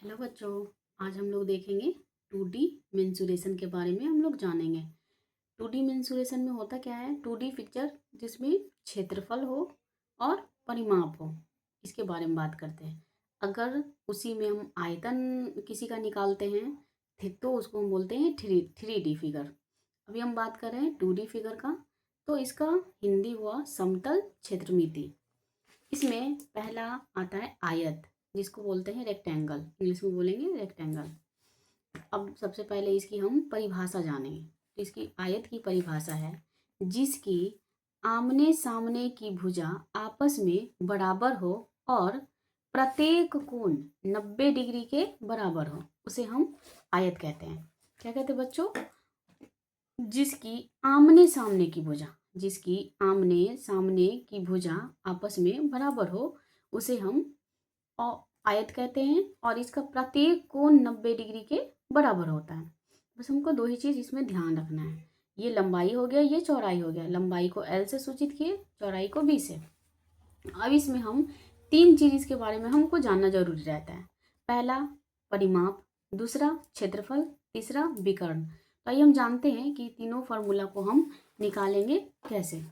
Hello बच्चों। आज हम लोग देखेंगे 2D मेंसुरेशन के बारे में हम लोग जानेंगे। 2D मेंसुरेशन में होता क्या है? 2D पिक्चर जिसमें क्षेत्रफल हो और परिमाप हो, इसके बारे में बात करते हैं। अगर उसी में हम आयतन किसी का निकालते हैं तो उसको हम बोलते हैं 3D फिगर। अभी हम बात कर रहे हैं 2D फिगर का, तो इसका हिंदी हुआ समतल क्षेत्रमिति। इसमें पहला आता है आयत, जिसको बोलते हैं रेक्टेंगल, इंग्लिश में बोलेंगे रेक्टेंगल। अब सबसे पहले इसकी हम परिभाषा जानेंगे। तो इसकी आयत की परिभाषा है जिसकी आमने सामने की भुजा आपस में बराबर हो और प्रत्येक कोण 90 डिग्री के बराबर हो, उसे हम आयत कहते हैं। क्या कहते हैं बच्चों? जिसकी आमने सामने की भुजा, जिसकी आमने सामने की भुजा आपस में बराबर हो, उसे हम आयत कहते हैं। और इसका प्रत्येक कोण 90 डिग्री के बराबर होता है। बस हमको दो ही चीज इसमें ध्यान रखना है, ये लंबाई हो गया, ये चौड़ाई हो गया। लंबाई को L से सूचित किए, चौड़ाई को B से। अब इसमें हम तीन चीज इसके बारे में हमको जानना जरूरी रहता है। पहला परिमाप, दूसरा क्षेत्रफल, तीसरा विकर्ण। तो आइए हम जानते हैं कि तीनों फॉर्मूला को हम निकालेंगे कैसे।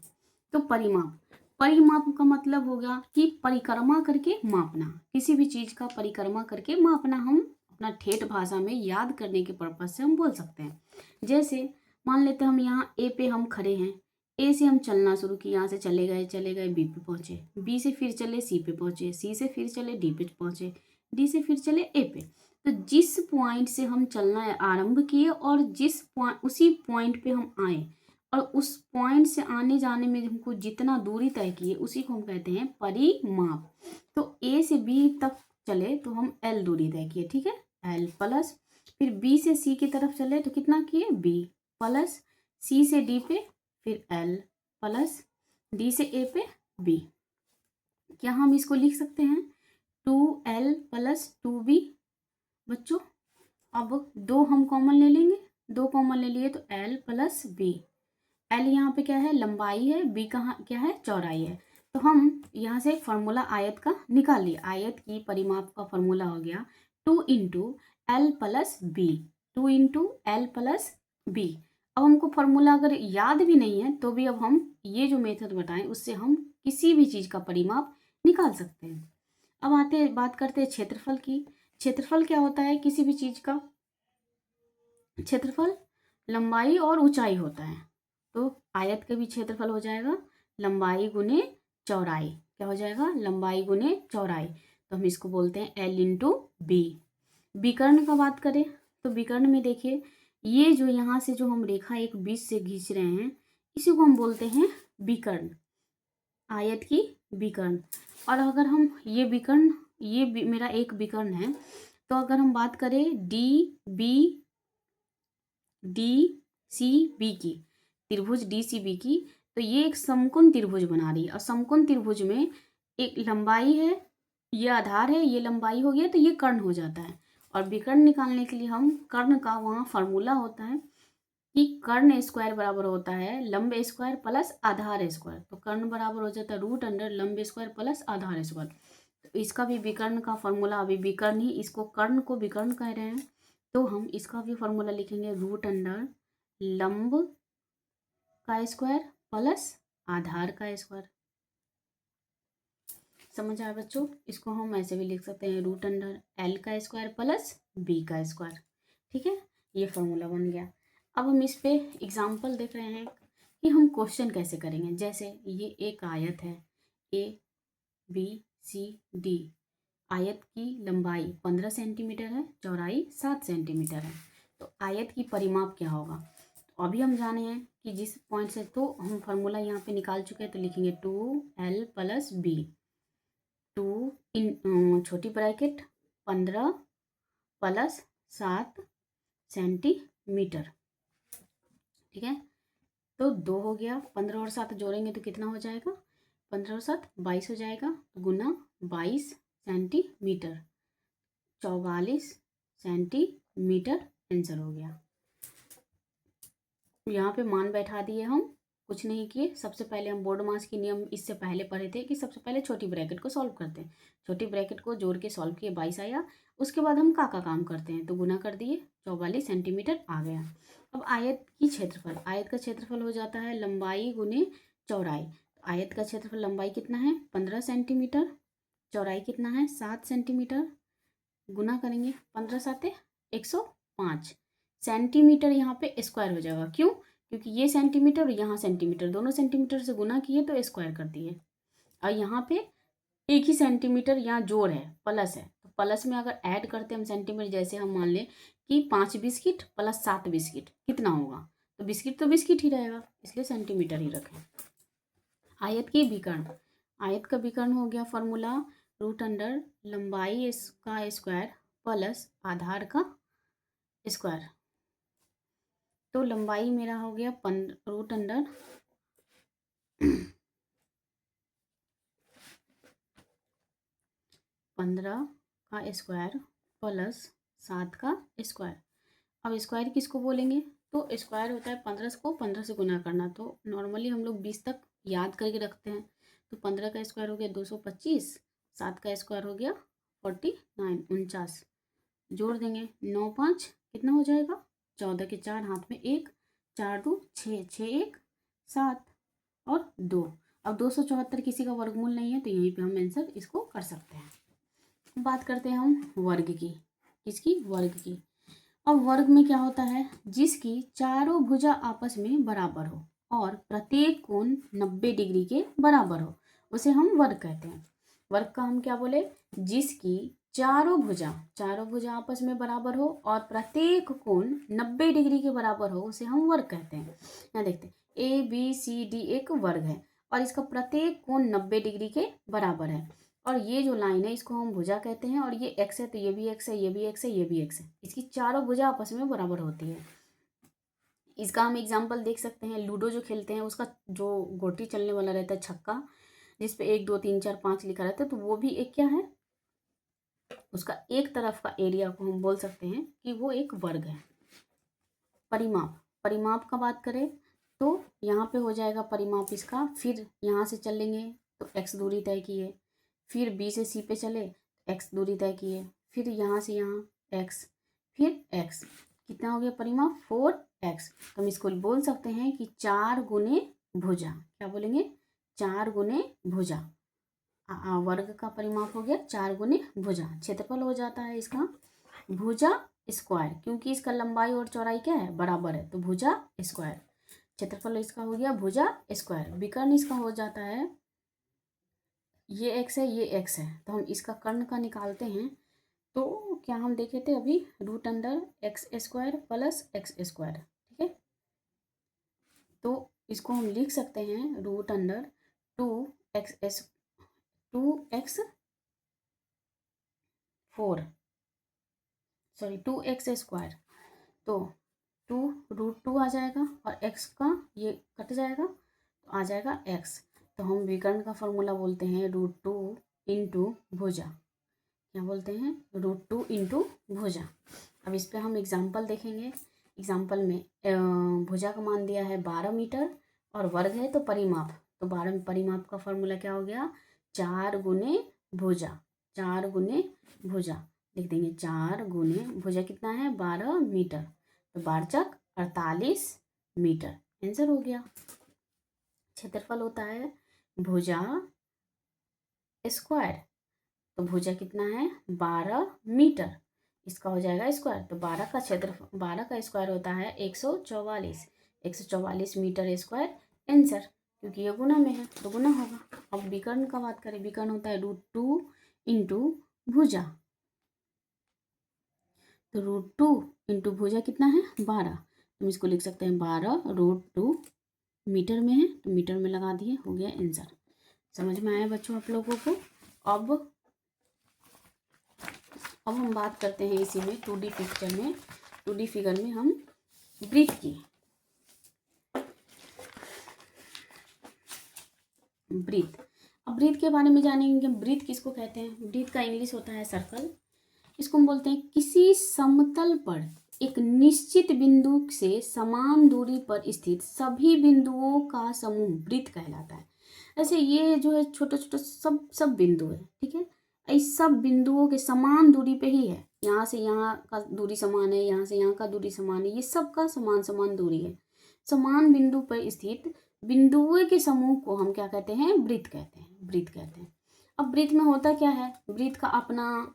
तो परिमाप, परिमाप का मतलब होगा कि परिक्रमा करके मापना, किसी भी चीज का परिक्रमा करके मापना। हम अपना ठेठ भाषा में याद करने के पर्पज से हम बोल सकते हैं। जैसे मान लेते हैं हम यहाँ ए पे हम खड़े हैं, ए से हम चलना शुरू किया, यहाँ से चले गए बी पे पहुंचे, बी से फिर चले सी पे पहुंचे, सी से फिर चले डी पे पहुंचे, डी से फिर चले ए पे। तो जिस पॉइंट से हम चलना आरंभ किए और जिस पॉइंट, उसी पॉइंट पे हम आए और उस पॉइंट से आने जाने में हमको जितना दूरी तय किए उसी को हम कहते हैं परिमाप। तो ए से बी तक चले तो हम L दूरी तय किए, ठीक है, L प्लस फिर बी से सी की तरफ चले तो कितना किए B प्लस सी से डी पे फिर L प्लस डी से ए पे B। क्या हम इसको लिख सकते हैं 2L प्लस 2B? बच्चों अब दो हम कॉमन ले लेंगे, दो कॉमन ले लिए तो L प्लस B। L यहाँ पे क्या है? लंबाई है, B कहाँ क्या है? चौड़ाई है। तो हम यहाँ से फॉर्मूला आयत का निकाल लिया। आयत की परिमाप का फॉर्मूला हो गया 2 into L plus B, 2 into L plus B. अब हमको फॉर्मूला अगर याद भी नहीं है तो भी अब हम ये जो मेथड बताएं उससे हम किसी भी चीज़ का परिमाप निकाल सकते हैं। अब बात करते हैं क्षेत्रफल की। क्षेत्रफल क्या होता है? किसी भी चीज़ का क्षेत्रफल लंबाई और ऊंचाई होता है। तो आयत का भी क्षेत्रफल हो जाएगा लंबाई गुने चौड़ाई। क्या हो जाएगा? लंबाई गुने चौड़ाई। तो हम इसको बोलते हैं L इंटू बी। विकर्ण का बात करें तो विकर्ण में देखिए, ये जो यहाँ से जो हम रेखा एक बीच से खींच रहे हैं इसी को हम बोलते हैं विकर्ण, आयत की विकर्ण। और अगर हम ये विकर्ण, ये मेरा एक विकर्ण है, तो अगर हम बात करें डी सी बी की, त्रिभुज डी सी बी की, तो ये एक समकोण त्रिभुज बना रही है। और समकोण त्रिभुज में एक लंबाई है, ये आधार है, ये लंबाई हो गया, तो ये कर्ण हो जाता है। और विकर्ण निकालने के लिए हम कर्ण का वहाँ फॉर्मूला होता है कि कर्ण स्क्वायर बराबर होता है लंब स्क्वायर प्लस आधार स्क्वायर। तो कर्ण बराबर हो जाता है रूट अंडर लंब स्क्वायर प्लस आधार स्क्वायर। तो इसका भी विकर्ण का फॉर्मूला, अभी विकर्ण ही, इसको कर्ण को विकर्ण कह रहे हैं, तो हम इसका भी फॉर्मूला लिखेंगे रूट अंडर लंब का स्क्वायर प्लस आधार का स्क्वायर। समझ आया बच्चों? इसको हम ऐसे भी लिख सकते हैं रूट अंडर L का स्क्वायर प्लस B का स्क्वायर। ठीक है, ये फॉर्मूला बन गया। अब हम इस पे एग्जाम्पल देख रहे हैं कि हम क्वेश्चन कैसे करेंगे। जैसे ये एक आयत है ABCD, आयत की लंबाई 15 सेंटीमीटर है, चौड़ाई 7 सेंटीमीटर है। तो आयत की परिमाप क्या होगा? तो अभी हम जाने हैं कि जिस पॉइंट से, तो हम फार्मूला यहाँ पे निकाल चुके हैं, तो लिखेंगे 2L प्लस B, 2 इन छोटी ब्रैकेट 15 प्लस 7 सेंटीमीटर। ठीक है, तो 2 हो गया, 15 और 7 जोड़ेंगे तो कितना हो जाएगा? 15 और 7 22 हो जाएगा, गुना 22 सेंटीमीटर, 44 सेंटीमीटर आंसर हो गया। यहाँ पे मान बैठा दिए हम कुछ नहीं किए। सबसे पहले हम बोर्ड मास की नियम इससे पहले पढ़े थे कि सबसे पहले छोटी ब्रैकेट को सॉल्व करते हैं। छोटी ब्रैकेट को जोड़ के सॉल्व किए, 22 आया। उसके बाद हम का काम करते हैं, तो गुना कर दिए, 44 सेंटीमीटर आ गया। अब आयत की क्षेत्रफल, आयत का क्षेत्रफल हो जाता है लंबाई गुने चौड़ाई। आयत का क्षेत्रफल लंबाई कितना है 15 सेंटीमीटर, चौड़ाई कितना है 7 सेंटीमीटर। गुना करेंगे 15 साते 105 सेंटीमीटर, यहाँ पे स्क्वायर हो जाएगा। क्यों? क्योंकि ये सेंटीमीटर और यहाँ सेंटीमीटर, दोनों सेंटीमीटर से गुना किए तो स्क्वायर कर दिए। और यहाँ पे एक ही सेंटीमीटर यहाँ जोड़ है, प्लस है, तो प्लस में अगर ऐड करते हैं हम सेंटीमीटर, जैसे हम मान लें कि 5 बिस्किट प्लस 7 बिस्किट कितना होगा, तो बिस्किट तो बिस्किट ही रहेगा, इसलिए सेंटीमीटर ही रखें। आयत की विकर्ण, आयत का विकर्ण हो गया फॉर्मूला रूट अंडर लंबाई का स्क्वायर प्लस आधार का स्क्वायर। तो लंबाई मेरा हो गया रूट अंडर 15 का स्क्वायर प्लस 7 का स्क्वायर। अब स्क्वायर किसको बोलेंगे, तो स्क्वायर होता है 15 को 15 से गुना करना। तो नॉर्मली हम लोग 20 तक याद करके रखते हैं। तो 15 का स्क्वायर हो गया 225, 7 का स्क्वायर हो गया 49 49। जोड़ देंगे 9 5 कितना हो जाएगा 14 के 4 हाथ में 1, 4 2 6, 6 1 7 और 2। अब 274 किसी का वर्गमूल नहीं है, तो यहीं पे हम आंसर इसको कर सकते हैं। बात करते हैं हम वर्ग की, किसकी, वर्ग की। अब वर्ग में क्या होता है, जिसकी चारों भुजा आपस में बराबर हो और प्रत्येक कोण 90 डिग्री के बराबर हो, उसे हम वर्ग कहते हैं। वर्ग का हम क्या बोले, जिसकी चारों भुजा आपस में बराबर हो और प्रत्येक कोण 90 डिग्री के बराबर हो, उसे हम वर्ग कहते हैं। यहाँ देखते हैं ABCD एक वर्ग है और इसका प्रत्येक कोण 90 डिग्री के बराबर है। और ये जो लाइन है इसको हम भुजा कहते हैं, और ये एक्स है तो ये भी एक्स है, ये भी एक्स है, ये भी एक्स है। इसकी चारों भुजा आपस में बराबर होती है। इसका हम एग्जाम्पल देख सकते हैं, लूडो जो खेलते हैं उसका जो गोटी चलने वाला रहता है छक्का, जिसपे 1 2 3 4 5 लिखा रहता है, तो वो भी एक क्या है, उसका एक तरफ का एरिया को हम बोल सकते हैं कि वो एक वर्ग है। परिमाप, परिमाप का बात करें तो यहाँ पे हो जाएगा परिमाप इसका। फिर यहाँ से चलेंगे तो x दूरी तय किए, फिर B से C पे चले x दूरी तय किए, फिर यहाँ से यहाँ x, फिर x, कितना हो गया परिमाप 4x। तो हम इसको बोल सकते हैं कि 4 गुने भुजा, क्या बोलेंगे 4 गुने भुजा। वर्ग का परिमाप हो गया 4 गुने भुजा। क्षेत्रफल हो जाता है इसका भुजा स्क्वायर, क्योंकि इसका लंबाई और चौड़ाई क्या है बराबर है, तो भुजा स्क्वायर। क्षेत्रफल इसका हो गया भुजा स्क्वायर। विकर्ण इसका हो जाता है, ये x है ये x है, तो हम इसका कर्ण का निकालते हैं। तो क्या हम देखे थे अभी, root under X square plus X square, ठीक है। तो इसको हम लिख सकते हैं root under 2x 2x square, तो 2√2 आ जाएगा और x का ये कट जाएगा तो आ जाएगा x। तो हम विकर्ण का फॉर्मूला बोलते हैं √2 इंटू भुजा, क्या बोलते हैं √2 इंटू भुजा। अब इस पर हम एग्जाम्पल देखेंगे। एग्जाम्पल में भुजा का मान दिया है 12 मीटर और वर्ग है तो परिमाप, तो 12 परिमाप का फॉर्मूला क्या हो गया 4 गुने भुजा, 4 गुने भुजा लिख देंगे। 4 गुने भुजा कितना है 12 मीटर, तो 12 चक 48 मीटर, आंसर हो गया। क्षेत्रफल होता है भुजा स्क्वायर, तो भुजा कितना है 12 मीटर, इसका हो जाएगा स्क्वायर, तो 12 का क्षेत्र 12 का स्क्वायर होता है 144, 144 मीटर स्क्वायर आंसर, क्योंकि ये गुना में है तो गुना होगा। अब विकर्ण का बात करें, विकर्ण होता है √2 इंटू भुजा, तो √2 इंटू भुजा कितना है 12, हम इसको लिख सकते हैं 12√2 मीटर में है तो मीटर में लगा दिए, हो गया आंसर। समझ में आया बच्चों आप लोगों को। अब हम बात करते हैं इसी में 2D पिक्चर में, 2D फिगर में हम वृत्त की, वृत्त। अब वृत्त के बारे में जानेंगे। वृत्त किसको कहते हैं, वृत्त का इंग्लिश होता है सर्कल। इसको हम बोलते हैं किसी समतल पर एक निश्चित बिंदु से समान दूरी पर स्थित सभी बिंदुओं का समूह वृत्त कहलाता है। ऐसे ये जो है छोटे छोटे सब सब बिंदु है, ठीक है। इस सब बिंदुओं के समान दूरी पे ही है, यहाँ से यहाँ का दूरी समान है, यहाँ से यहाँ का दूरी समान है, ये सब का समान समान दूरी है। समान बिंदु पर स्थित बिंदुओं के समूह को हम क्या कहते हैं? वृत्त कहते हैं, वृत्त कहते हैं। अब वृत्त में होता क्या है? वृत्त का अपना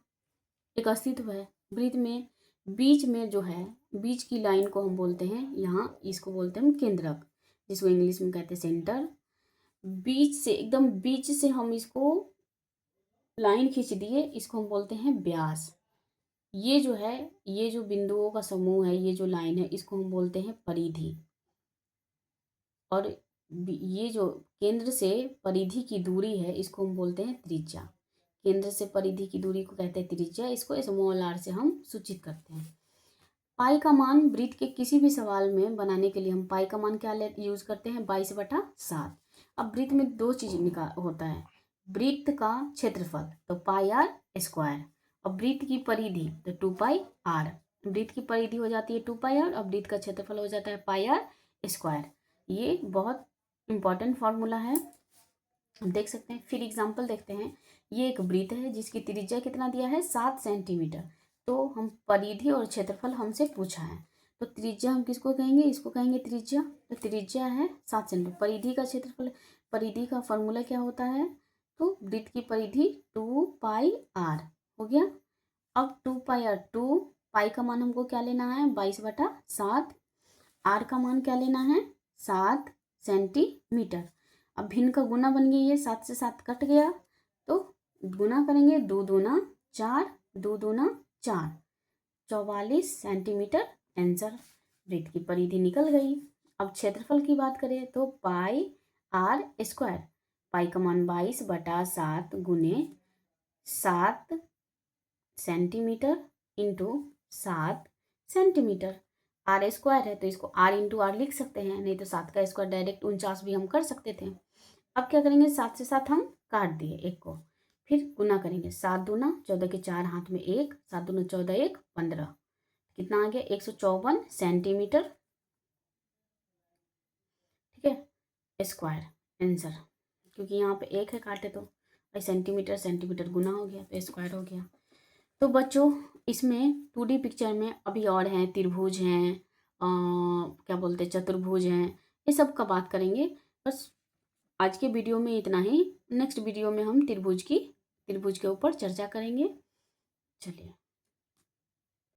एक अस्तित्व है। वृत्त में बीच में जो है, बीच की लाइन को हम बोलते हैं, यहाँ इसको बोलते हैं हम केंद्रक, जिसको इंग्लिश में कहते हैं सेंटर। बीच से एकदम बीच से हम इसको लाइन खींच दिए, इसको हम बोलते हैं व्यास। ये जो है, ये जो बिंदुओं का समूह है, ये जो लाइन है, इसको हम बोलते हैं परिधि। और ये जो केंद्र से परिधि की दूरी है, इसको हम बोलते हैं त्रिज्या। केंद्र से परिधि की दूरी को कहते हैं त्रिज्या, इसको स्मॉल r से हम सूचित करते हैं। पाई का मान वृत्त के किसी भी सवाल में बनाने के लिए हम पाई का मान क्या यूज करते हैं? 22/7। अब वृत्त में दो चीज होता है, वृत्त का क्षेत्रफल तो पाई r स्क्वायर, और वृत्त की परिधि तो 2πr। वृत्त की परिधि हो जाती है 2πr और वृत्त का क्षेत्रफल हो जाता है पाई r स्क्वायर। ये बहुत इंपॉर्टेंट फॉर्मूला है, हम देख सकते हैं। फिर एग्जाम्पल देखते हैं। ये एक वृत्त है जिसकी त्रिज्या कितना दिया है? 7 सेंटीमीटर। तो हम परिधि और क्षेत्रफल हमसे पूछा है, तो त्रिज्या हम किसको कहेंगे? इसको कहेंगे त्रिज्या। तो त्रिज्या है 7 सेंटीमीटर। परिधि का क्षेत्रफल, परिधि का फॉर्मूला क्या होता है? तो वृत्त की परिधि 2πr हो गया। अब 2πr, 2 पाई का मान हमको क्या लेना है? 22/7। r का मान क्या लेना है? 7 सेंटीमीटर। अब भिन्न का गुना बन गई है, 7 से 7 कट गया, तो गुना करेंगे, 2 दूना 4, 2 दूना 4, 44 सेंटीमीटर आंसर। वृत्त की परिधि निकल गई। अब क्षेत्रफल की बात करें तो पाई r स्क्वायर, पाई का मान 22/7 गुने 7 centimetre into 7 centimetre. r square है तो इसको r इंटू आर लिख सकते हैं, नहीं तो 7 का स्क्वायर डायरेक्ट 49 भी हम कर सकते थे। अब क्या करेंगे? 7 से 7 हम काट दिए एक को, फिर गुना करेंगे, 7 दूना 14 के 4 हाथ में 1, 7 दूना 14, 1 15, कितना आ गया? 154 सेंटीमीटर, ठीक है, स्क्वायर आंसर। क्योंकि यहाँ पे 1 है काटे तो सेंटीमीटर सेंटीमीटर गुना हो गया तो स्क्वायर हो गया। तो बच्चों इसमें 2D पिक्चर में अभी और हैं, त्रिभुज हैं, क्या बोलते हैं, चतुर्भुज हैं, ये सब का बात करेंगे। बस आज के वीडियो में इतना ही। नेक्स्ट वीडियो में हम त्रिभुज के ऊपर चर्चा करेंगे। चलिए।